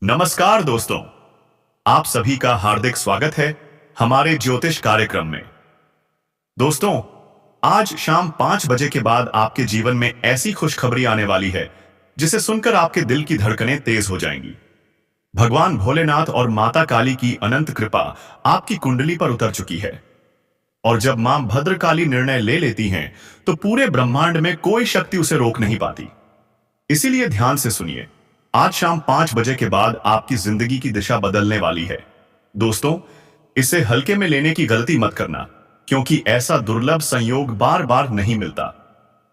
नमस्कार दोस्तों, आप सभी का हार्दिक स्वागत है हमारे ज्योतिष कार्यक्रम में। दोस्तों, आज शाम 5 बजे के बाद आपके जीवन में ऐसी खुशखबरी आने वाली है जिसे सुनकर आपके दिल की धड़कनें तेज हो जाएंगी। भगवान भोलेनाथ और माता काली की अनंत कृपा आपकी कुंडली पर उतर चुकी है और जब मां भद्रकाली निर्णय ले लेती हैं तो पूरे ब्रह्मांड में कोई शक्ति उसे रोक नहीं पाती। इसीलिए ध्यान से सुनिए, आज शाम 5 बजे के बाद आपकी जिंदगी की दिशा बदलने वाली है। दोस्तों, इसे हल्के में लेने की गलती मत करना, क्योंकि ऐसा दुर्लभ संयोग बार बार नहीं मिलता।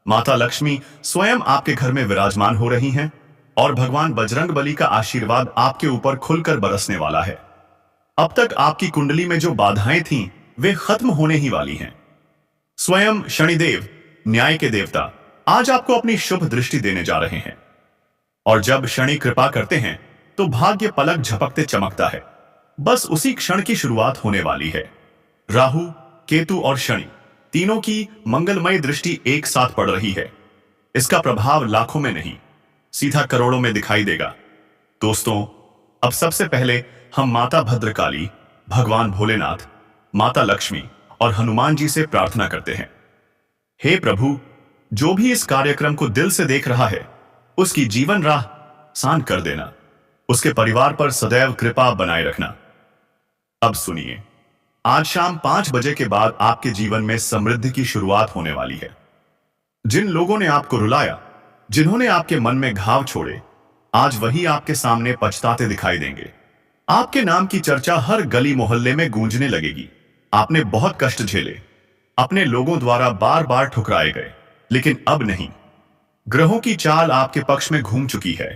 माता लक्ष्मी स्वयं आपके घर में विराजमान हो रही हैं और भगवान बजरंगबली का आशीर्वाद आपके ऊपर खुलकर बरसने वाला है। अब तक आपकी कुंडली में जो बाधाएं थीं, वे खत्म होने ही वाली हैं। स्वयं शनिदेव, न्याय के देवता, आज आपको अपनी शुभ दृष्टि देने जा रहे हैं और जब शनि कृपा करते हैं तो भाग्य पलक झपकते चमकता है। बस उसी क्षण की शुरुआत होने वाली है। राहु, केतु और शनि तीनों की मंगलमय दृष्टि एक साथ पड़ रही है। इसका प्रभाव लाखों में नहीं, सीधा करोड़ों में दिखाई देगा। दोस्तों, अब सबसे पहले हम माता भद्रकाली, भगवान भोलेनाथ, माता लक्ष्मी और हनुमान जी से प्रार्थना करते हैं। हे प्रभु, जो भी इस कार्यक्रम को दिल से देख रहा है उसकी जीवन राह आसान कर देना, उसके परिवार पर सदैव कृपा बनाए रखना। अब सुनिए, आज शाम 5 बजे के बाद आपके जीवन में समृद्धि की शुरुआत होने वाली है। जिन लोगों ने आपको रुलाया, जिन्होंने आपके मन में घाव छोड़े, आज वही आपके सामने पछताते दिखाई देंगे। आपके नाम की चर्चा हर गली मोहल्ले में गूंजने लगेगी। आपने बहुत कष्ट झेले, अपने लोगों द्वारा बार बार ठुकराए गए, लेकिन अब नहीं। ग्रहों की चाल आपके पक्ष में घूम चुकी है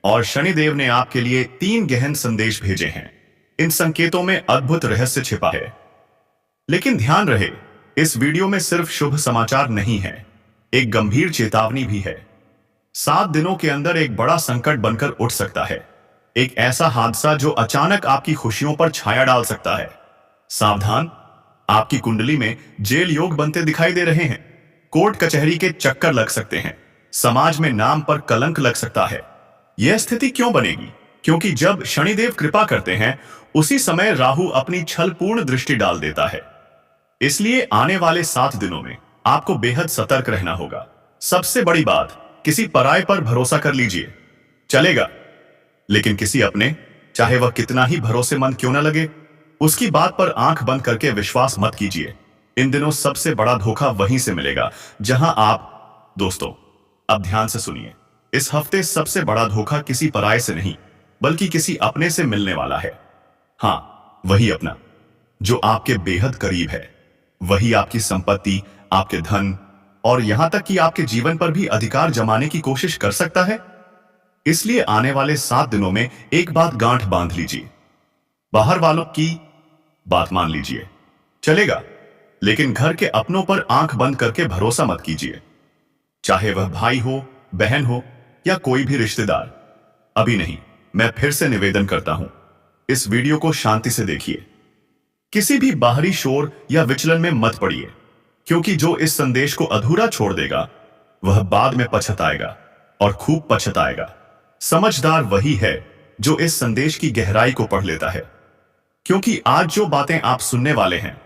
और शनिदेव ने आपके लिए 3 गहन संदेश भेजे हैं। इन संकेतों में अद्भुत रहस्य छिपा है। लेकिन ध्यान रहे, इस वीडियो में सिर्फ शुभ समाचार नहीं है, एक गंभीर चेतावनी भी है। 7 दिनों के अंदर एक बड़ा संकट बनकर उठ सकता है। एक ऐसा हादसा जो अचानक आपकी खुशियों पर छाया डाल सकता है। सावधान, आपकी कुंडली में जेल योग बनते दिखाई दे रहे हैं। कोर्ट कचहरी के चक्कर लग सकते हैं। समाज में नाम पर कलंक लग सकता है। यह स्थिति क्यों बनेगी? क्योंकि जब शनिदेव कृपा करते हैं, उसी समय राहु अपनी छलपूर्ण दृष्टि डाल देता है। इसलिए आने वाले 7 दिनों में आपको बेहद सतर्क रहना होगा। सबसे बड़ी बात, किसी पराये पर भरोसा कर लीजिए, चलेगा, लेकिन किसी अपने, चाहे वह कितना ही भरोसेमंद क्यों न लगे, उसकी बात पर आंख बंद करके विश्वास मत कीजिए। इन दिनों सबसे बड़ा धोखा वहीं से मिलेगा जहां आप दोस्तों, अब ध्यान से सुनिए, इस हफ्ते सबसे बड़ा धोखा किसी पराये से नहीं, बल्कि किसी अपने से मिलने वाला है। हां, वही अपना जो आपके बेहद करीब है। वही आपकी संपत्ति, आपके धन और यहां तक कि आपके जीवन पर भी अधिकार जमाने की कोशिश कर सकता है। इसलिए आने वाले 7 दिनों में एक बात गांठ बांध लीजिए, बाहर वालों की बात मान लीजिए, चलेगा, लेकिन घर के अपनों पर आंख बंद करके भरोसा मत कीजिए। चाहे वह भाई हो, बहन हो या कोई भी रिश्तेदार। अभी नहीं, मैं फिर से निवेदन करता हूं, इस वीडियो को शांति से देखिए। किसी भी बाहरी शोर या विचलन में मत पड़िए, क्योंकि जो इस संदेश को अधूरा छोड़ देगा वह बाद में पछताएगा और खूब पछताएगा। समझदार वही है जो इस संदेश की गहराई को पढ़ लेता है, क्योंकि आज जो बातें आप सुनने वाले हैं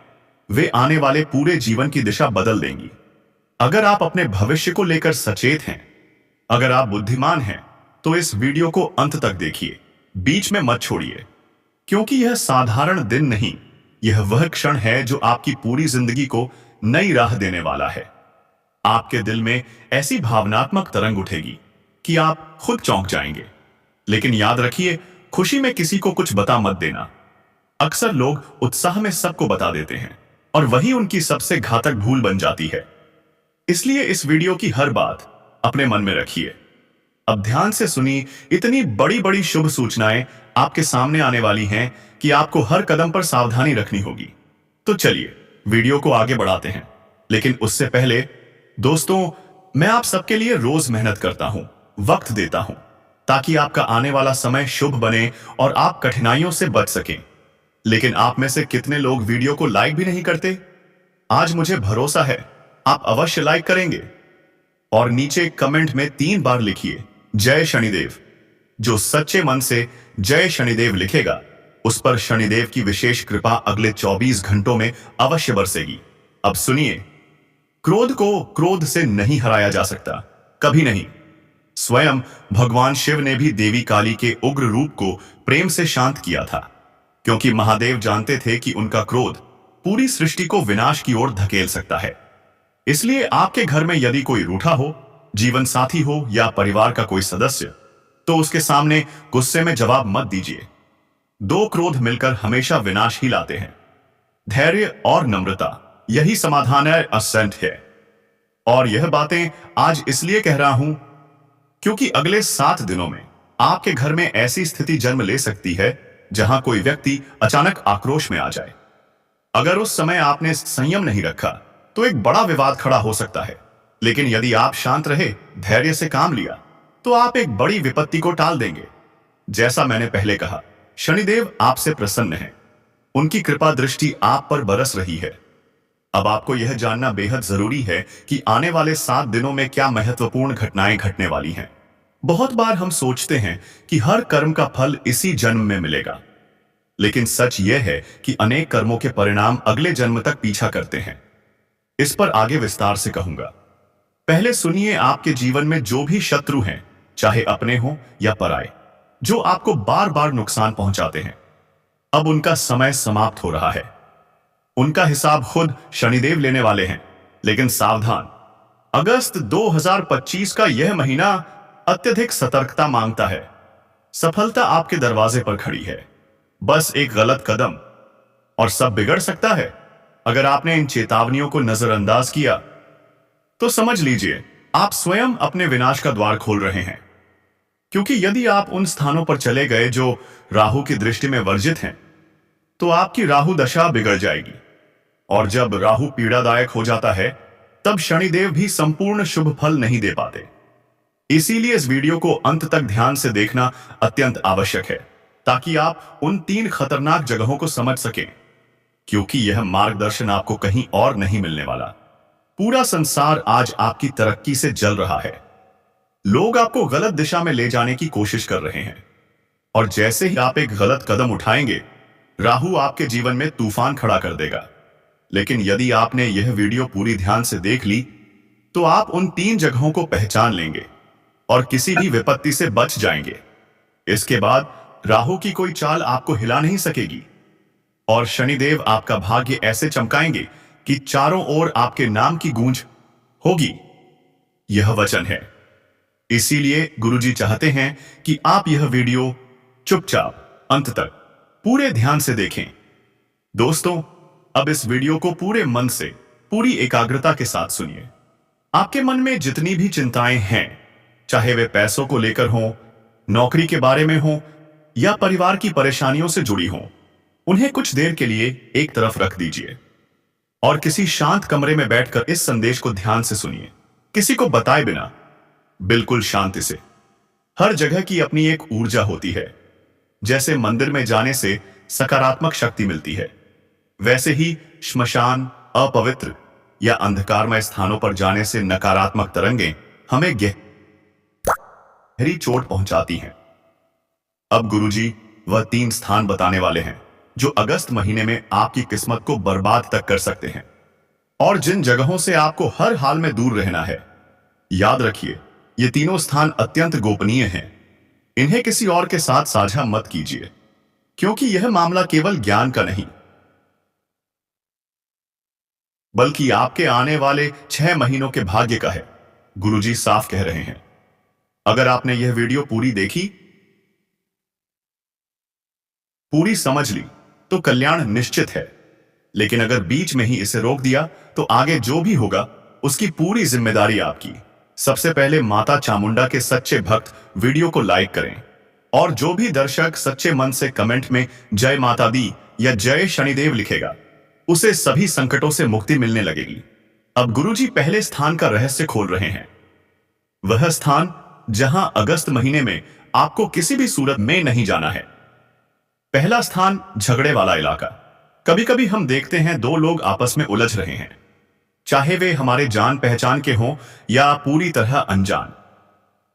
वे आने वाले पूरे जीवन की दिशा बदल देंगी। अगर आप अपने भविष्य को लेकर सचेत हैं, अगर आप बुद्धिमान हैं, तो इस वीडियो को अंत तक देखिए, बीच में मत छोड़िए, क्योंकि यह साधारण दिन नहीं, यह वह क्षण है जो आपकी पूरी जिंदगी को नई राह देने वाला है। आपके दिल में ऐसी भावनात्मक तरंग उठेगी कि आप खुद चौंक जाएंगे। लेकिन याद रखिए, खुशी में किसी को कुछ बता मत देना। अक्सर लोग उत्साह में सबको बता देते हैं और वही उनकी सबसे घातक भूल बन जाती है। इसलिए इस वीडियो की हर बात अपने मन में रखिए। अब ध्यान से सुनिए, इतनी बड़ी बड़ी शुभ सूचनाएं आपके सामने आने वाली हैं कि आपको हर कदम पर सावधानी रखनी होगी। तो चलिए वीडियो को आगे बढ़ाते हैं, लेकिन उससे पहले दोस्तों, मैं आप सबके लिए रोज मेहनत करता हूं, वक्त देता हूं, ताकि आपका आने वाला समय शुभ बने और आप कठिनाइयों से बच सकें। लेकिन आप में से कितने लोग वीडियो को लाइक भी नहीं करते? आज मुझे भरोसा है आप अवश्य लाइक करेंगे और नीचे कमेंट में 3 बार लिखिए, जय शनिदेव। जो सच्चे मन से जय शनिदेव लिखेगा, उस पर शनिदेव की विशेष कृपा अगले 24 घंटों में अवश्य बरसेगी। अब सुनिए, क्रोध को क्रोध से नहीं हराया जा सकता, कभी नहीं। स्वयं भगवान शिव ने भी देवी काली के उग्र रूप को प्रेम से शांत किया था, क्योंकि महादेव जानते थे कि उनका क्रोध पूरी सृष्टि को विनाश की ओर धकेल सकता है। इसलिए आपके घर में यदि कोई रूठा हो, जीवन साथी हो या परिवार का कोई सदस्य, तो उसके सामने गुस्से में जवाब मत दीजिए। दो क्रोध मिलकर हमेशा विनाश ही लाते हैं। धैर्य और नम्रता, यही समाधान है, असेंट है। और यह बातें आज इसलिए कह रहा हूं क्योंकि अगले 7 दिनों में आपके घर में ऐसी स्थिति जन्म ले सकती है जहां कोई व्यक्ति अचानक आक्रोश में आ जाए। अगर उस समय आपने संयम नहीं रखा तो एक बड़ा विवाद खड़ा हो सकता है, लेकिन यदि आप शांत रहे, धैर्य से काम लिया, तो आप एक बड़ी विपत्ति को टाल देंगे। जैसा मैंने पहले कहा, शनिदेव आपसे प्रसन्न हैं। उनकी कृपा दृष्टि आप पर बरस रही है। अब आपको यह जानना बेहद जरूरी है कि आने वाले 7 दिनों में क्या महत्वपूर्ण घटनाएं घटने वाली हैं। बहुत बार हम सोचते हैं कि हर कर्म का फल इसी जन्म में मिलेगा, लेकिन सच यह है कि अनेक कर्मों के परिणाम अगले जन्म तक पीछा करते हैं। इस पर आगे विस्तार से कहूंगा। पहले सुनिए, आपके जीवन में जो भी शत्रु हैं, चाहे अपने हों या पराए, जो आपको बार बार नुकसान पहुंचाते हैं, अब उनका समय समाप्त हो रहा है। उनका हिसाब खुद शनिदेव लेने वाले हैं। लेकिन सावधान, अगस्त 2025 का यह महीना अत्यधिक सतर्कता मांगता है। सफलता आपके दरवाजे पर खड़ी है, बस एक गलत कदम और सब बिगड़ सकता है। अगर आपने इन चेतावनियों को नजरअंदाज किया तो समझ लीजिए आप स्वयं अपने विनाश का द्वार खोल रहे हैं। क्योंकि यदि आप उन स्थानों पर चले गए जो राहु की दृष्टि में वर्जित हैं, तो आपकी राहु दशा बिगड़ जाएगी। और जब राहु पीड़ादायक हो जाता है, तब शनिदेव भी संपूर्ण शुभ फल नहीं दे पाते। इसीलिए इस वीडियो को अंत तक ध्यान से देखना अत्यंत आवश्यक है, ताकि आप उन 3 खतरनाक जगहों को समझ सकें, क्योंकि यह मार्गदर्शन आपको कहीं और नहीं मिलने वाला। पूरा संसार आज आपकी तरक्की से जल रहा है। लोग आपको गलत दिशा में ले जाने की कोशिश कर रहे हैं, और जैसे ही आप एक गलत कदम उठाएंगे, राहु आपके जीवन में तूफान खड़ा कर देगा। लेकिन यदि आपने यह वीडियो पूरी ध्यान से देख ली, तो आप उन 3 जगहों को पहचान लेंगे और किसी भी विपत्ति से बच जाएंगे। इसके बाद राहु की कोई चाल आपको हिला नहीं सकेगी, और शनिदेव आपका भाग्य ऐसे चमकाएंगे कि चारों ओर आपके नाम की गूंज होगी। यह वचन है। इसीलिए गुरुजी चाहते हैं कि आप यह वीडियो चुपचाप अंत तक पूरे ध्यान से देखें। दोस्तों, अब इस वीडियो को पूरे मन से, पूरी एकाग्रता के साथ सुनिए। आपके मन में जितनी भी चिंताएं हैं, चाहे वे पैसों को लेकर हों, नौकरी के बारे में हों या परिवार की परेशानियों से जुड़ी हों, उन्हें कुछ देर के लिए एक तरफ रख दीजिए और किसी शांत कमरे में बैठकर इस संदेश को ध्यान से सुनिए, किसी को बताए बिना, बिल्कुल शांति से। हर जगह की अपनी एक ऊर्जा होती है। जैसे मंदिर में जाने से सकारात्मक शक्ति मिलती है, वैसे ही श्मशान, अपवित्र या अंधकारमय स्थानों पर जाने से नकारात्मक तरंगें हमें गहरी चोट पहुंचाती हैं। अब गुरुजी वह 3 स्थान बताने वाले हैं जो अगस्त महीने में आपकी किस्मत को बर्बाद तक कर सकते हैं, और जिन जगहों से आपको हर हाल में दूर रहना है। याद रखिए, ये तीनों स्थान अत्यंत गोपनीय हैं। इन्हें किसी और के साथ साझा मत कीजिए, क्योंकि यह मामला केवल ज्ञान का नहीं, बल्कि आपके आने वाले 6 महीनों के भाग्य का है। गुरुजी साफ कह रहे हैं। अगर आपने यह वीडियो पूरी देखी, पूरी समझ ली, तो कल्याण निश्चित है। लेकिन अगर बीच में ही इसे रोक दिया, तो आगे जो भी होगा उसकी पूरी जिम्मेदारी आपकी। सबसे पहले माता चामुंडा के सच्चे भक्त वीडियो को लाइक करें, और जो भी दर्शक सच्चे मन से कमेंट में जय माता दी या जय शनिदेव लिखेगा, उसे सभी संकटों से मुक्ति मिलने लगेगी। अब गुरुजी पहले स्थान का रहस्य खोल रहे हैं। वह स्थान जहां अगस्त महीने में आपको किसी भी सूरत में नहीं जाना है। पहला स्थान, झगड़े वाला इलाका। कभी कभी हम देखते हैं 2 लोग आपस में उलझ रहे हैं, चाहे वे हमारे जान पहचान के हों या पूरी तरह अनजान।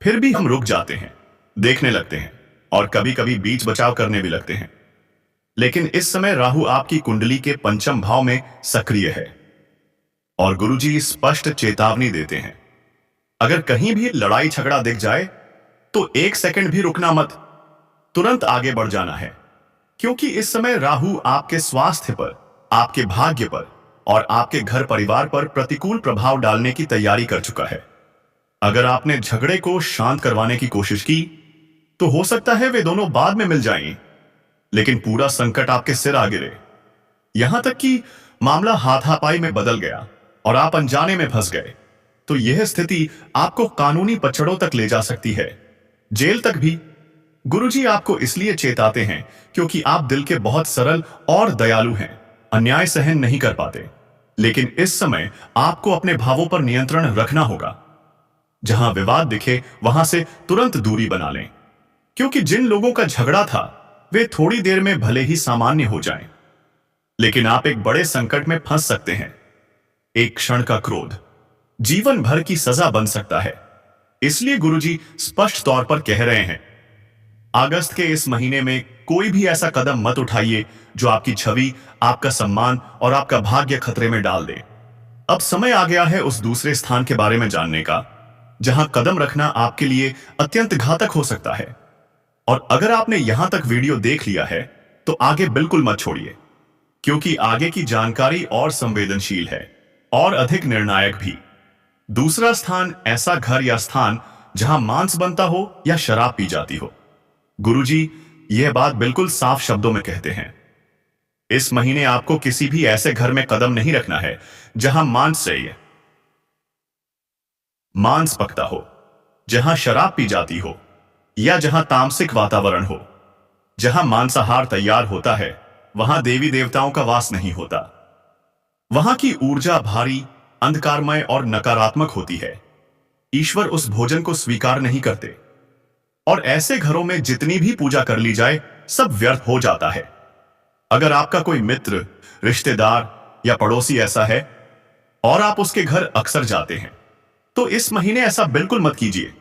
फिर भी हम रुक जाते हैं, देखने लगते हैं और कभी कभी बीच बचाव करने भी लगते हैं। लेकिन इस समय राहु आपकी कुंडली के पंचम भाव में सक्रिय है और गुरुजी स्पष्ट चेतावनी देते हैं। अगर कहीं भी लड़ाई झगड़ा दिख जाए तो एक सेकंड भी रुकना मत, तुरंत आगे बढ़ जाना है, क्योंकि इस समय राहु आपके स्वास्थ्य पर, आपके भाग्य पर और आपके घर परिवार पर प्रतिकूल प्रभाव डालने की तैयारी कर चुका है। अगर आपने झगड़े को शांत करवाने की कोशिश की तो हो सकता है वे दोनों बाद में मिल जाएं, लेकिन पूरा संकट आपके सिर आ गिरे। यहां तक कि मामला हाथापाई में बदल गया और आप अनजाने में फंस गए, तो यह स्थिति आपको कानूनी पचड़ों तक ले जा सकती है, जेल तक भी। गुरुजी आपको इसलिए चेताते हैं क्योंकि आप दिल के बहुत सरल और दयालु हैं, अन्याय सहन नहीं कर पाते। लेकिन इस समय आपको अपने भावों पर नियंत्रण रखना होगा। जहां विवाद दिखे वहां से तुरंत दूरी बना लें, क्योंकि जिन लोगों का झगड़ा था वे थोड़ी देर में भले ही सामान्य हो जाएं, लेकिन आप एक बड़े संकट में फंस सकते हैं। एक क्षण का क्रोध जीवन भर की सजा बन सकता है। इसलिए गुरुजी स्पष्ट तौर पर कह रहे हैं, अगस्त के इस महीने में कोई भी ऐसा कदम मत उठाइए जो आपकी छवि, आपका सम्मान और आपका भाग्य खतरे में डाल दे। अब समय आ गया है उस दूसरे स्थान के बारे में जानने का, जहां कदम रखना आपके लिए अत्यंत घातक हो सकता है। और अगर आपने यहां तक वीडियो देख लिया है तो आगे बिल्कुल मत छोड़िए, क्योंकि आगे की जानकारी और संवेदनशील है और अधिक निर्णायक भी। दूसरा स्थान ऐसा घर या स्थान जहां मांस बनता हो या शराब पी जाती हो। गुरुजी यह बात बिल्कुल साफ शब्दों में कहते हैं। इस महीने आपको किसी भी ऐसे घर में कदम नहीं रखना है जहां मांस पकता हो, जहां शराब पी जाती हो या जहां तामसिक वातावरण हो। जहां मांसाहार तैयार होता है वहां देवी देवताओं का वास नहीं होता। वहां की ऊर्जा भारी, अंधकारमय और नकारात्मक होती है। ईश्वर उस भोजन को स्वीकार नहीं करते और ऐसे घरों में जितनी भी पूजा कर ली जाए सब व्यर्थ हो जाता है। अगर आपका कोई मित्र, रिश्तेदार या पड़ोसी ऐसा है और आप उसके घर अक्सर जाते हैं तो इस महीने ऐसा बिल्कुल मत कीजिए,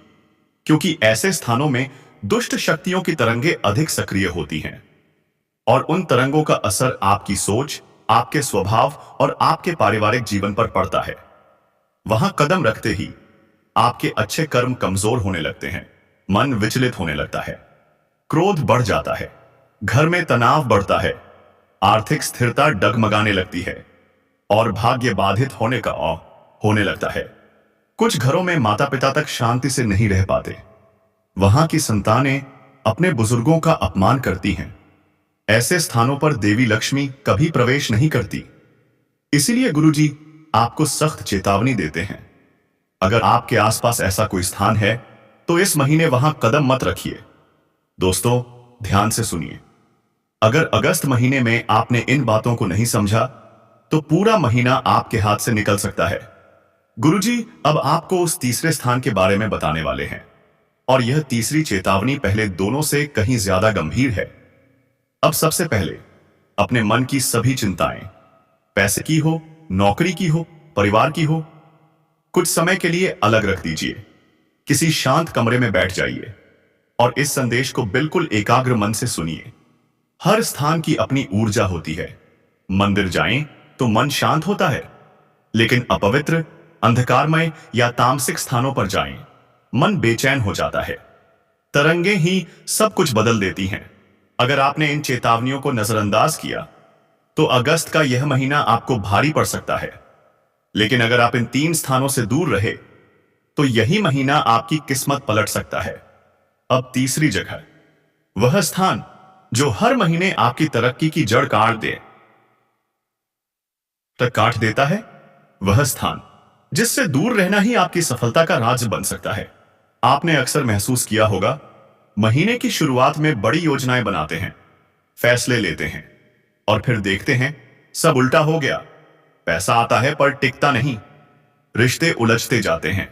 क्योंकि ऐसे स्थानों में दुष्ट शक्तियों की तरंगें अधिक सक्रिय होती हैं और उन तरंगों का असर आपकी सोच, आपके स्वभाव और आपके पारिवारिक जीवन पर पड़ता है। वहां कदम रखते ही आपके अच्छे कर्म कमजोर होने लगते हैं, मन विचलित होने लगता है, क्रोध बढ़ जाता है, घर में तनाव बढ़ता है, आर्थिक स्थिरता डगमगाने लगती है और भाग्य बाधित होने लगता है। कुछ घरों में माता पिता तक शांति से नहीं रह पाते। वहां की संतानें अपने बुजुर्गों का अपमान करती हैं। ऐसे स्थानों पर देवी लक्ष्मी कभी प्रवेश नहीं करती। इसीलिए गुरुजी आपको सख्त चेतावनी देते हैं, अगर आपके आसपास ऐसा कोई स्थान है तो इस महीने वहां कदम मत रखिए। दोस्तों, ध्यान से सुनिए। अगर अगस्त महीने में आपने इन बातों को नहीं समझा तो पूरा महीना आपके हाथ से निकल सकता है। गुरुजी अब आपको उस तीसरे स्थान के बारे में बताने वाले हैं और यह तीसरी चेतावनी पहले दोनों से कहीं ज्यादा गंभीर है। अब सबसे पहले अपने मन की सभी चिंताएं, पैसे की हो, नौकरी की हो, परिवार की हो, कुछ समय के लिए अलग रख दीजिए। किसी शांत कमरे में बैठ जाइए और इस संदेश को बिल्कुल एकाग्र मन से सुनिए। हर स्थान की अपनी ऊर्जा होती है। मंदिर जाएं तो मन शांत होता है, लेकिन अपवित्र, अंधकारमय या तामसिक स्थानों पर जाएं, मन बेचैन हो जाता है। तरंगें ही सब कुछ बदल देती हैं। अगर आपने इन चेतावनियों को नजरअंदाज किया तो अगस्त का यह महीना आपको भारी पड़ सकता है। लेकिन अगर आप इन तीन स्थानों से दूर रहे तो यही महीना आपकी किस्मत पलट सकता है। अब तीसरी जगह, वह स्थान जो हर महीने आपकी तरक्की की जड़ काट देता है, वह स्थान जिससे दूर रहना ही आपकी सफलता का राज बन सकता है। आपने अक्सर महसूस किया होगा, महीने की शुरुआत में बड़ी योजनाएं बनाते हैं, फैसले लेते हैं और फिर देखते हैं सब उल्टा हो गया। पैसा आता है पर टिकता नहीं, रिश्ते उलझते जाते हैं,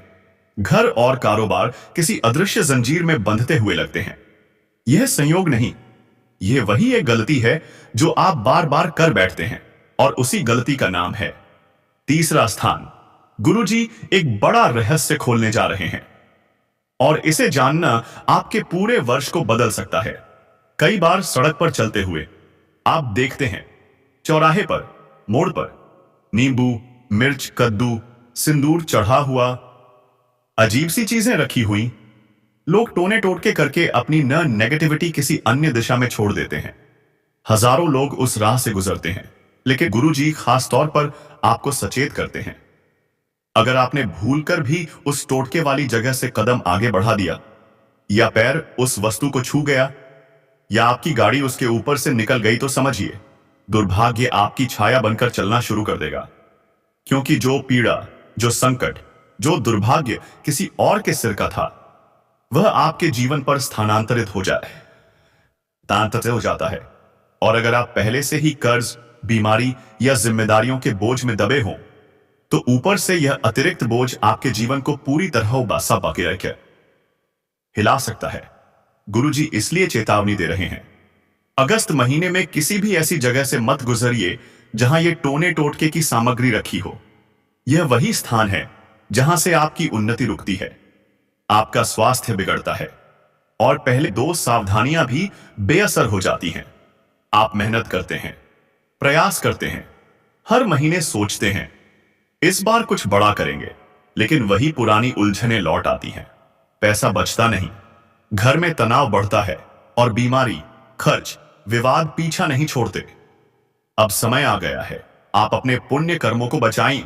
घर और कारोबार किसी अदृश्य जंजीर में बंधते हुए लगते हैं। यह संयोग नहीं, यह वही एक गलती है जो आप बार बार कर बैठते हैं और उसी गलती का नाम है तीसरा स्थान। गुरुजी एक बड़ा रहस्य खोलने जा रहे हैं और इसे जानना आपके पूरे वर्ष को बदल सकता है। कई बार सड़क पर चलते हुए आप देखते हैं चौराहे पर, मोड़ पर नींबू, मिर्च, कद्दू, सिंदूर चढ़ा हुआ, अजीब सी चीजें रखी हुई। लोग टोने टोटके करके अपनी न नेगेटिविटी किसी अन्य दिशा में छोड़ देते हैं। हजारों लोग उस राह से गुजरते हैं, लेकिन गुरुजी खास तौर पर आपको सचेत करते हैं। अगर आपने भूलकर भी उस टोटके वाली जगह से कदम आगे बढ़ा दिया, या पैर उस वस्तु को छू गया, या आपकी गाड़ी उसके ऊपर से निकल गई, तो समझिए दुर्भाग्य आपकी छाया बनकर चलना शुरू कर देगा। क्योंकि जो पीड़ा, जो संकट, जो दुर्भाग्य किसी और के सिर का था, वह आपके जीवन पर स्थानांतरित हो जाता है। और अगर आप पहले से ही कर्ज, बीमारी या जिम्मेदारियों के बोझ में दबे हों, तो ऊपर से यह अतिरिक्त बोझ आपके जीवन को पूरी तरह उबासा पाके रखे हिला सकता है। गुरुजी इसलिए चेतावनी दे रहे हैं, अगस्त महीने में किसी भी ऐसी जगह से मत गुजरिए जहां ये टोने टोटके की सामग्री रखी हो। यह वही स्थान है जहां से आपकी उन्नति रुकती है, आपका स्वास्थ्य बिगड़ता है और पहले 2 सावधानियां भी बेअसर हो जाती हैं। आप मेहनत करते हैं, प्रयास करते हैं, हर महीने सोचते हैं इस बार कुछ बड़ा करेंगे, लेकिन वही पुरानी उलझनें लौट आती हैं। पैसा बचता नहीं, घर में तनाव बढ़ता है और बीमारी, खर्च, विवाद पीछा नहीं छोड़ते। अब समय आ गया है आप अपने पुण्य कर्मों को बचाएं,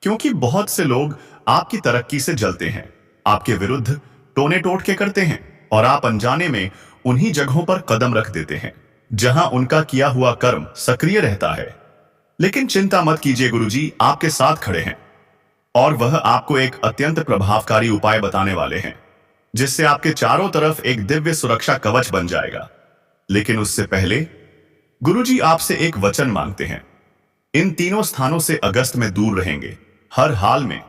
क्योंकि बहुत से लोग आपकी तरक्की से जलते हैं, आपके विरुद्ध टोने टोटके करते हैं और आप अनजाने में उन्हीं जगहों पर कदम रख देते हैं जहां उनका किया हुआ कर्म सक्रिय रहता है। लेकिन चिंता मत कीजिए, गुरुजी आपके साथ खड़े हैं और वह आपको एक अत्यंत प्रभावकारी उपाय बताने वाले हैं, जिससे आपके चारों तरफ एक दिव्य सुरक्षा कवच बन जाएगा। लेकिन उससे पहले गुरुजी आपसे एक वचन मांगते हैं। इन तीनों स्थानों से अगस्त में दूर रहेंगे, हर हाल में।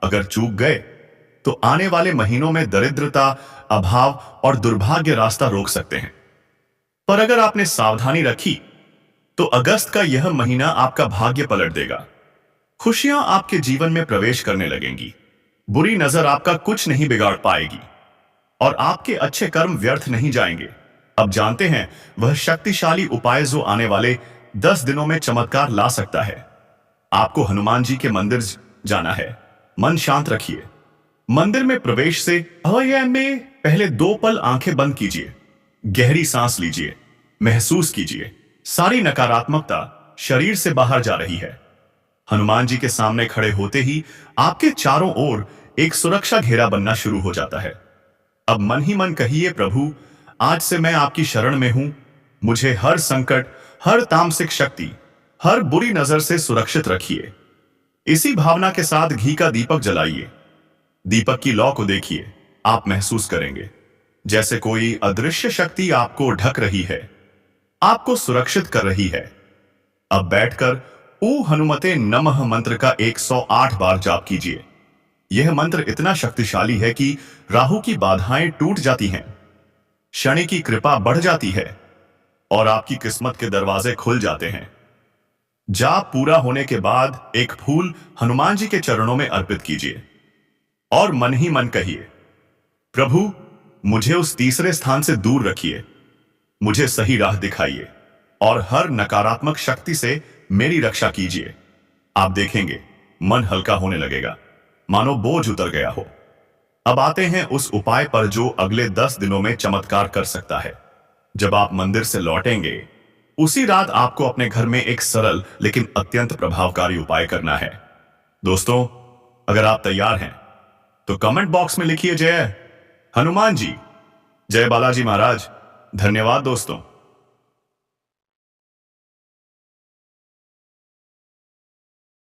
अगर चूक गए तो आने वाले महीनों में दरिद्रता, अभाव और दुर्भाग्य रास्ता रोक सकते हैं। पर अगर आपने सावधानी रखी तो अगस्त का यह महीना आपका भाग्य पलट देगा। खुशियां आपके जीवन में प्रवेश करने लगेंगी, बुरी नजर आपका कुछ नहीं बिगाड़ पाएगी और आपके अच्छे कर्म व्यर्थ नहीं जाएंगे। अब जानते हैं वह शक्तिशाली उपाय जो आने वाले 10 दिनों में चमत्कार ला सकता है। आपको हनुमान जी के मंदिर जाना है। मन शांत रखिए। मंदिर में प्रवेश से में पहले 2 पल आंखें बंद कीजिए, गहरी सांस लीजिए, महसूस कीजिए सारी नकारात्मकता शरीर से बाहर जा रही है। हनुमान जी के सामने खड़े होते ही आपके चारों ओर एक सुरक्षा घेरा बनना शुरू हो जाता है। अब मन ही मन कहिए, प्रभु आज से मैं आपकी शरण में हूं, मुझे हर संकट, हर तामसिक शक्ति, हर बुरी नजर से सुरक्षित रखिए। इसी भावना के साथ घी का दीपक जलाइए। दीपक की लौ को देखिए, आप महसूस करेंगे जैसे कोई अदृश्य शक्ति आपको ढक रही है, आपको सुरक्षित कर रही है। अब बैठकर ओ हनुमते नमः मंत्र का 108 बार जाप कीजिए। यह मंत्र इतना शक्तिशाली है कि राहु की बाधाएं टूट जाती हैं, शनि की कृपा बढ़ जाती है और आपकी किस्मत के दरवाजे खुल जाते हैं। जाप पूरा होने के बाद एक फूल हनुमान जी के चरणों में अर्पित कीजिए और मन ही मन कहिए, प्रभु मुझे उस तीसरे स्थान से दूर रखिए, मुझे सही राह दिखाइए और हर नकारात्मक शक्ति से मेरी रक्षा कीजिए। आप देखेंगे मन हल्का होने लगेगा, मानो बोझ उतर गया हो। अब आते हैं उस उपाय पर जो अगले 10 दिनों में चमत्कार कर सकता है। जब आप मंदिर से लौटेंगे, उसी रात आपको अपने घर में एक सरल लेकिन अत्यंत प्रभावकारी उपाय करना है। दोस्तों, अगर आप तैयार हैं तो कमेंट बॉक्स में लिखिए जय हनुमान जी, जय बालाजी महाराज। धन्यवाद दोस्तों।